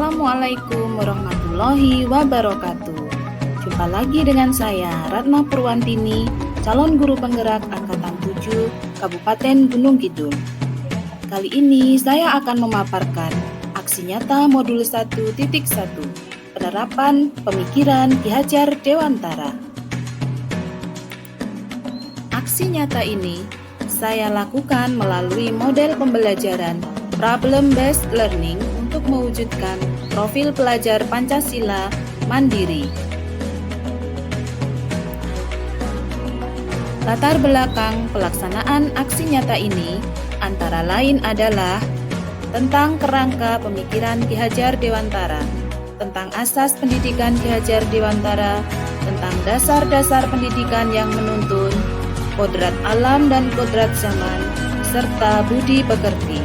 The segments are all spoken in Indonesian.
Assalamualaikum warahmatullahi wabarakatuh. Jumpa lagi dengan saya, Ratna Purwantini, calon guru penggerak Angkatan 7, Kabupaten Gunung Kidul. Kali ini saya akan memaparkan aksi nyata modul 1.1, penerapan pemikiran Ki Hajar Dewantara. Aksi nyata ini saya lakukan melalui model pembelajaran problem-based learning untuk mewujudkan profil pelajar Pancasila mandiri. Latar belakang pelaksanaan aksi nyata ini antara lain adalah tentang kerangka pemikiran Ki Hajar Dewantara, tentang asas pendidikan Ki Hajar Dewantara, tentang dasar-dasar pendidikan yang menuntun, kodrat alam dan kodrat zaman, serta budi pekerti.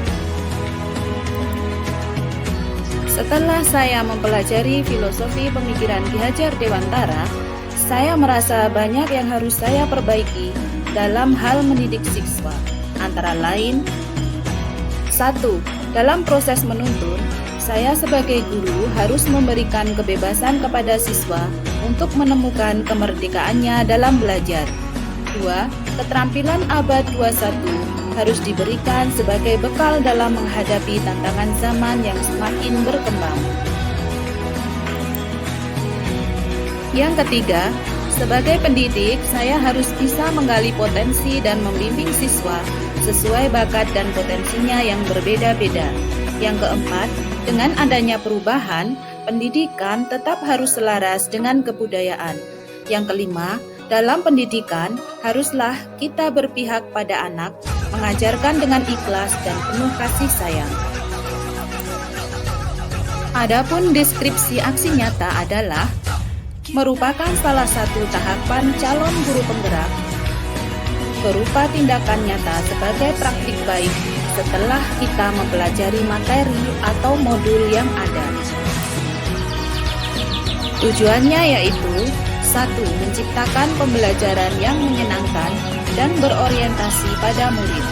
Setelah saya mempelajari filosofi pemikiran Ki Hajar Dewantara, saya merasa banyak yang harus saya perbaiki dalam hal mendidik siswa. Antara lain, 1. Dalam proses menuntun, saya sebagai guru harus memberikan kebebasan kepada siswa untuk menemukan kemerdekaannya dalam belajar. 2. Keterampilan abad 21 harus diberikan sebagai bekal dalam menghadapi tantangan zaman yang semakin berkembang. Yang ketiga, sebagai pendidik, saya harus bisa menggali potensi dan membimbing siswa sesuai bakat dan potensinya yang berbeda-beda. Yang keempat, dengan adanya perubahan, pendidikan tetap harus selaras dengan kebudayaan. Yang kelima, dalam pendidikan haruslah kita berpihak pada anak, mengajarkan dengan ikhlas dan penuh kasih sayang. Adapun deskripsi aksi nyata adalah merupakan salah satu tahapan calon guru penggerak berupa tindakan nyata sebagai praktik baik setelah kita mempelajari materi atau modul yang ada. Tujuannya yaitu 1. Menciptakan pembelajaran yang menyenangkan dan berorientasi pada murid.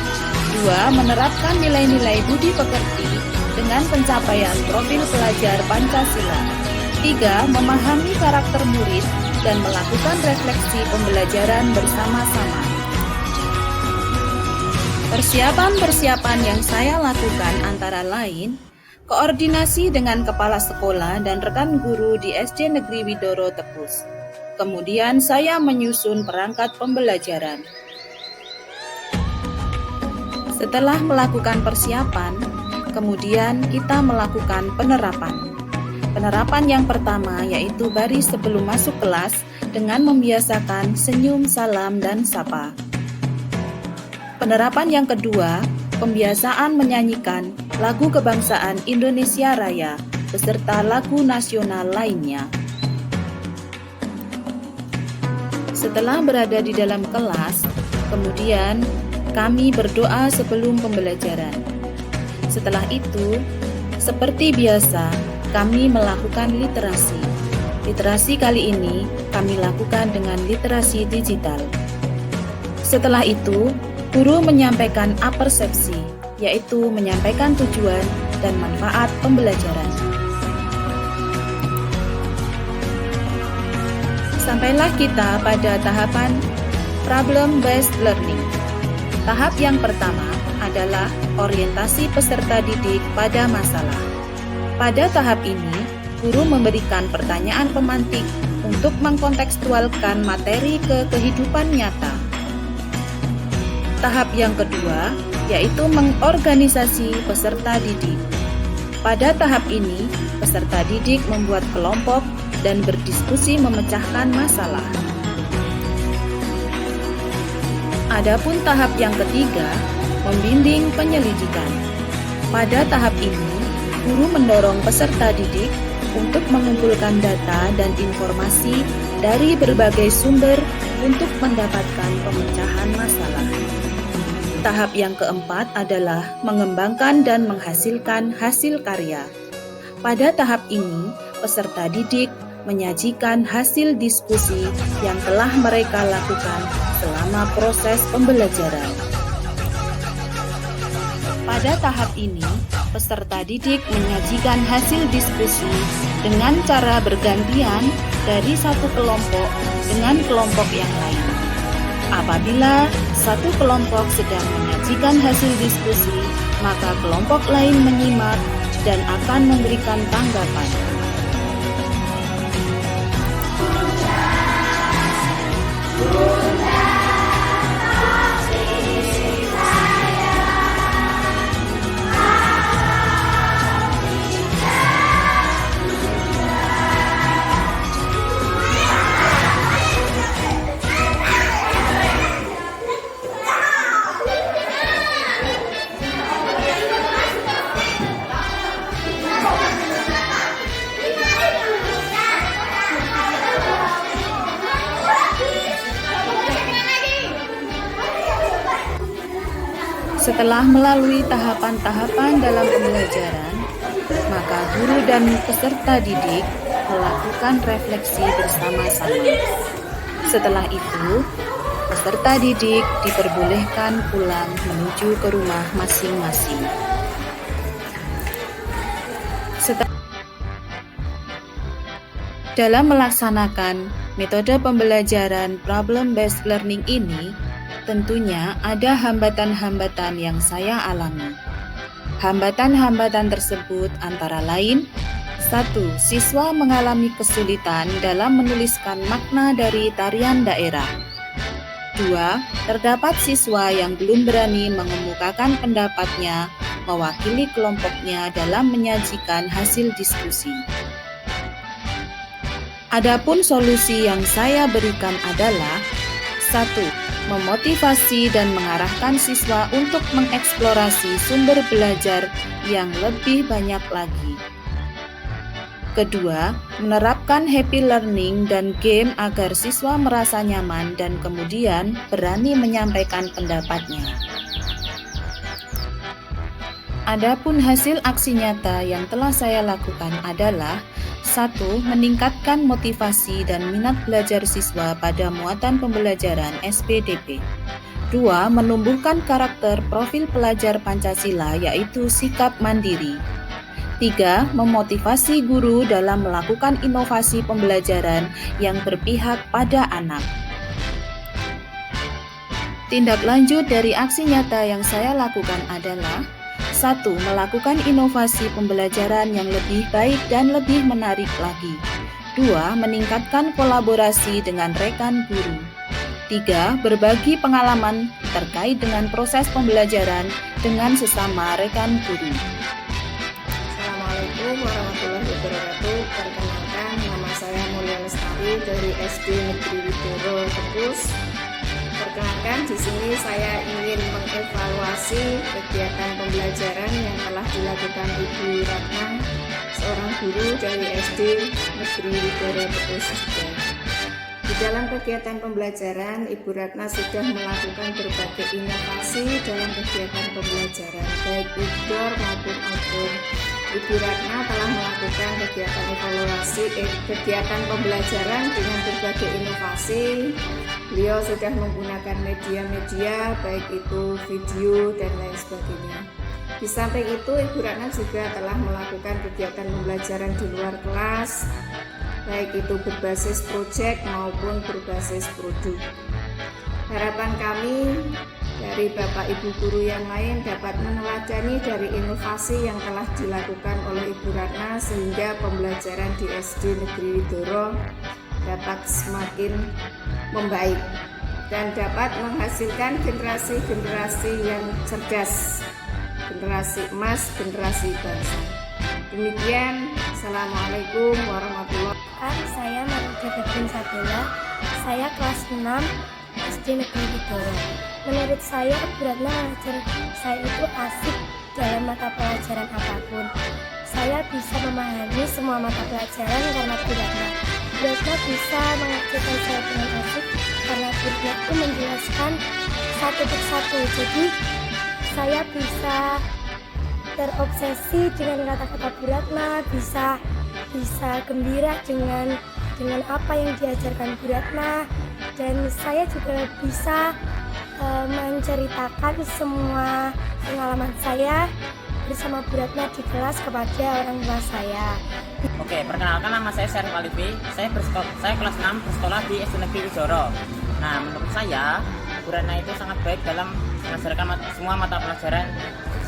2. Menerapkan nilai-nilai budi pekerti dengan pencapaian profil pelajar Pancasila. 3. Memahami karakter murid dan melakukan refleksi pembelajaran bersama-sama. Persiapan-persiapan yang saya lakukan antara lain koordinasi dengan kepala sekolah dan rekan guru di SD Negeri Widoro Tepus. Kemudian saya menyusun perangkat pembelajaran. Setelah melakukan persiapan, kemudian kita melakukan penerapan. Penerapan yang pertama yaitu baris sebelum masuk kelas dengan membiasakan senyum, salam, dan sapa. Penerapan yang kedua, pembiasaan menyanyikan lagu kebangsaan Indonesia Raya beserta lagu nasional lainnya. Setelah berada di dalam kelas, kemudian kami berdoa sebelum pembelajaran. Setelah itu, seperti biasa, kami melakukan literasi. Literasi kali ini kami lakukan dengan literasi digital. Setelah itu, guru menyampaikan apersepsi, yaitu menyampaikan tujuan dan manfaat pembelajaran. Sampailah kita pada tahapan problem-based learning. Tahap yang pertama adalah orientasi peserta didik pada masalah. Pada tahap ini, guru memberikan pertanyaan pemantik untuk mengkontekstualkan materi ke kehidupan nyata. Tahap yang kedua, yaitu mengorganisasi peserta didik. Pada tahap ini, peserta didik membuat kelompok dan berdiskusi memecahkan masalah. Adapun tahap yang ketiga, membimbing penyelidikan. Pada tahap ini, guru mendorong peserta didik untuk mengumpulkan data dan informasi dari berbagai sumber untuk mendapatkan pemecahan masalah. Tahap yang keempat adalah mengembangkan dan menghasilkan hasil karya. Pada tahap ini, peserta didik menyajikan hasil diskusi yang telah mereka lakukan selama proses pembelajaran. Pada tahap ini, peserta didik menyajikan hasil diskusi dengan cara bergantian dari satu kelompok dengan kelompok yang lain. Apabila satu kelompok sedang menyajikan hasil diskusi, maka kelompok lain menyimak dan akan memberikan tanggapan. Setelah melalui tahapan-tahapan dalam pembelajaran, maka guru dan peserta didik melakukan refleksi bersama-sama. Setelah itu, peserta didik diperbolehkan pulang menuju ke rumah masing-masing. Dalam melaksanakan metode pembelajaran problem-based learning ini, tentunya ada hambatan-hambatan yang saya alami. Hambatan-hambatan tersebut antara lain: 1. Siswa mengalami kesulitan dalam menuliskan makna dari tarian daerah. 2. Terdapat siswa yang belum berani mengemukakan pendapatnya mewakili kelompoknya dalam menyajikan hasil diskusi. Adapun solusi yang saya berikan adalah: 1. Memotivasi dan mengarahkan siswa untuk mengeksplorasi sumber belajar yang lebih banyak lagi. Kedua, menerapkan happy learning dan game agar siswa merasa nyaman dan kemudian berani menyampaikan pendapatnya. Adapun hasil aksi nyata yang telah saya lakukan adalah: 1. Meningkatkan motivasi dan minat belajar siswa pada muatan pembelajaran SPDP. 2. Menumbuhkan karakter profil pelajar Pancasila yaitu sikap mandiri. 3. Memotivasi guru dalam melakukan inovasi pembelajaran yang berpihak pada anak. Tindak lanjut dari aksi nyata yang saya lakukan adalah: 1. Melakukan inovasi pembelajaran yang lebih baik dan lebih menarik lagi. 2. Meningkatkan kolaborasi dengan rekan guru. 3. Berbagi pengalaman terkait dengan proses pembelajaran dengan sesama rekan guru. Assalamualaikum warahmatullahi wabarakatuh. Perkenalkan, nama saya Mulia Lestari dari SD Negeri Widoro Tepus. Perkenalkan, di sini saya ingin mengevaluasi kegiatan pembelajaran yang telah dilakukan Ibu Ratna, seorang guru dari SD Negeri Widoro Tepus. Di dalam kegiatan pembelajaran, Ibu Ratna sudah melakukan berbagai inovasi dalam kegiatan pembelajaran, baik indoor maupun outdoor. Ibu Ratna telah melakukan kegiatan pembelajaran dengan berbagai inovasi. Beliau sudah menggunakan media-media, baik itu video dan lain sebagainya. Di samping itu, Ibu Ratna juga telah melakukan kegiatan pembelajaran di luar kelas, baik itu berbasis proyek maupun berbasis produk. Harapan kami dari Bapak Ibu guru yang lain dapat meneladani dari inovasi yang telah dilakukan oleh Ibu Ratna sehingga pembelajaran di SD Negeri Widoro dapat semakin membaik dan dapat menghasilkan generasi-generasi yang cerdas, generasi emas, generasi bangsa. Demikian, Assalamualaikum warahmatullahi wabarakatuh. Saya Maruda Gading Sabella, saya kelas 6 SD Negeri Widoro. Menurut saya, Ibu Ratna mengajar saya itu asik dalam mata pelajaran apapun. Saya bisa memahami semua mata pelajaran karena Ibu Ratna. Ibu Ratna bisa mengajarkan saya dengan asik karena Ibu Ratna itu menjelaskan satu persatu. Jadi saya bisa terobsesi dengan kata-kata Bu Ratna, bisa gembira dengan apa yang diajarkan Bu Ratna, dan saya juga bisa menceritakan semua pengalaman saya bersama Bu Ratna di kelas kepada orang tua saya. Oke, perkenalkan nama saya Syarif Alifi. Saya kelas 6 bersekolah di SD Negeri Widoro. Nah, menurut saya Bu Ratna itu sangat baik dalam mengajarkan semua mata pelajaran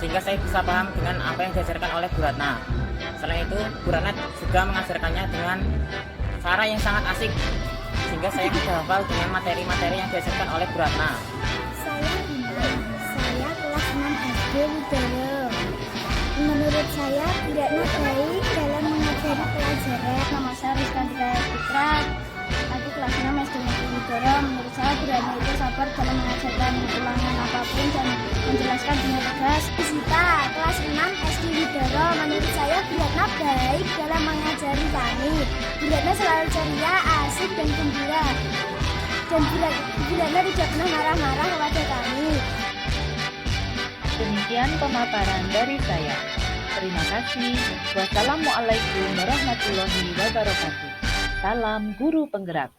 sehingga saya bisa paham dengan apa yang diajarkan oleh Bu Ratna. Selain itu, Bu Ratna juga mengajarkannya dengan cara yang sangat asik sehingga saya mudah hafal dengan materi-materi yang diajarkan oleh Bu Ratna. Saya Bima, saya kelas 6 SD Widoro. Menurut saya Bu Ratna baik dalam mengajari pelajaran. Nama saya Rizkantika Putra, aku kelas 6 SD Negeri Widoro. Menurut saya Bu Ratna itu sabar dalam mengajarkan ulangan apapun dan menjelaskan dengan tegas. Sita, kelas 6 SD Widoro. Menurut saya Bu Ratna baik dalam mengajari kami. Bu Ratna selalu ceria, asik dan gembira. Dan Bu Ratna tidak pernah marah-marah kepada kami. Demikian pemaparan dari saya. Terima kasih. Wassalamualaikum warahmatullahi wabarakatuh. Salam Guru Penggerak.